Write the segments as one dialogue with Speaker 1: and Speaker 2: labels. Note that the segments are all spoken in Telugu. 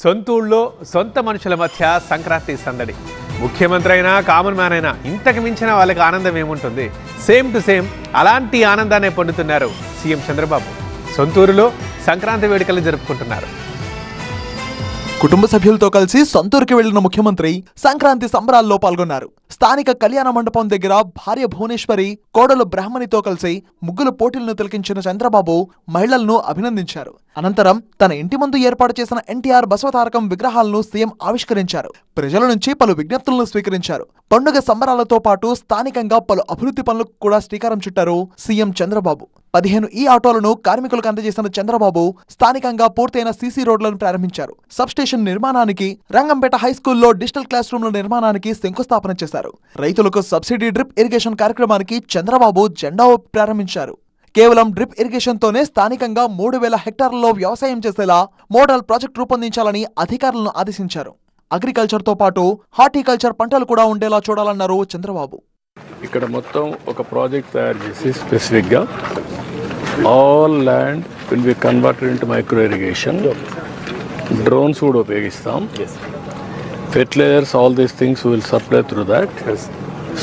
Speaker 1: సొంతూళ్ళలో సొంత మనుషుల మధ్య సంక్రాంతి సందడి. ముఖ్యమంత్రి అయినా కామన్ మ్యాన్ అయినా ఇంతకు మించిన వాళ్ళకి ఆనందం ఏముంటుంది? సేమ్ టు సేమ్ అలాంటి ఆనందాన్ని పొందుతున్నారు సీఎం చంద్రబాబు. సొంతూరులో సంక్రాంతి వేడుకలు జరుపుకుంటున్నారు.
Speaker 2: కుటుంబ సభ్యులతో కలిసి సొంతూరుకి వెళ్లిన ముఖ్యమంత్రి సంక్రాంతి సంబరాల్లో పాల్గొన్నారు. స్థానిక కళ్యాణ మండపం దగ్గర భార్య భువనేశ్వరి, కోడలు బ్రాహ్మణితో కలిసి ముగ్గుల పోటీలను తిలకించిన చంద్రబాబు మహిళలను అభినందించారు. అనంతరం తన ఇంటి ముందు ఏర్పాటు చేసిన ఎన్టీఆర్ బసవతారకం విగ్రహాలను సీఎం ఆవిష్కరించారు. ప్రజల నుంచి పలు విజ్ఞప్తులను స్వీకరించారు. పండుగ సంబరాలతో పాటు స్థానికంగా పలు అభివృద్ధి పనులకు కూడా శ్రీకారం చుట్టారు సీఎం చంద్రబాబు. 15 ఈ ఆటోలను కార్మికులకు అందజేసిన చంద్రబాబు స్థానికంగా పూర్తయిన సీసీ రోడ్లను ప్రారంభించారు. సబ్ స్టేషన్ నిర్మాణానికి, రంగంపేట హైస్కూల్లో డిజిటల్ క్లాస్ రూమ్ల నిర్మాణానికి శంకుస్థాపన చేశారు. రైతులకు సబ్సిడీ డ్రిప్ ఇరిగేషన్ కార్యక్రమానికి చంద్రబాబు జెండా ఊపి ప్రారంభించారు. కేవలం డ్రిప్ ఇరిగేషన్ తోనే స్థానికంగా 3000 హెక్టార్లలో వ్యవసాయం చేసేలా మోడల్ ప్రాజెక్ట్ రూపొందించాలని అధికారులను ఆదేశించారు. అగ్రికల్చర్ తో పాటు హార్టికల్చర్ పంటలు కూడా ఉండేలా చూడాలన్నారు చంద్రబాబు.
Speaker 3: ఇక్కడ మొత్తం ఒక ప్రాజెక్ట్ తయారు చేసి స్పెసిఫిక్ గా all land will be converted into micro irrigation. Drones కూడా ఉపయోగిస్తాం. Fertilisers, all these things will supply through that.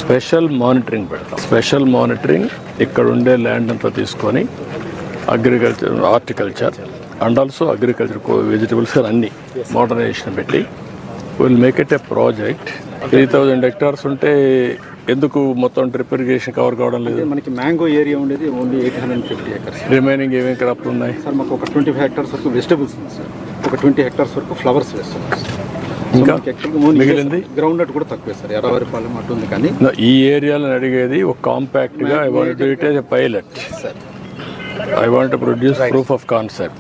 Speaker 3: Special monitoring పెడతాం. స్పెషల్ మానిటరింగ్ ఇక్కడ ఉండే ల్యాండ్ అంతా తీసుకొని agriculture, horticulture and also agriculture, vegetables అన్ని మోడర్నైజేషన్ పెట్టి will make it a project. 3000 hectares ఉంటే ఎందుకు మొత్తం డ్రిప్ ఇరిగేషన్ కవర్ కావడం లేదు?
Speaker 4: మనకి మ్యాంగో ఏరియా ఉండేది ఓన్లీ 850 acres.
Speaker 3: రిమైనింగ్ ఏమేమి క్రాప్లు ఉన్నాయి
Speaker 4: సార్? మాకు ఒక 25 hectares వరకు వెజిటబుల్స్ ఉంది సార్. ఒక 20 hectares వరకు ఫ్లవర్స్ వేస్తున్నాం.
Speaker 3: ఇంకా మిగిలింది
Speaker 4: గ్రౌండ్ నట్ కూడా తక్కువే సార్. 60 అటు ఉంది. కానీ
Speaker 3: ఈ ఏరియాలో అడిగేది ఒక కాంపాక్ట్ గా I want to it as a pilot. I want to produce proof of concept.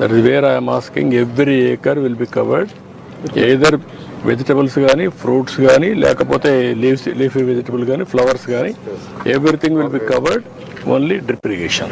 Speaker 3: That is where I am asking every acre will be covered. Either vegetables gaani, fruits gaani, lekapothe leafy vegetable gaani, flowers gaani, everything will be covered. Only drip irrigation.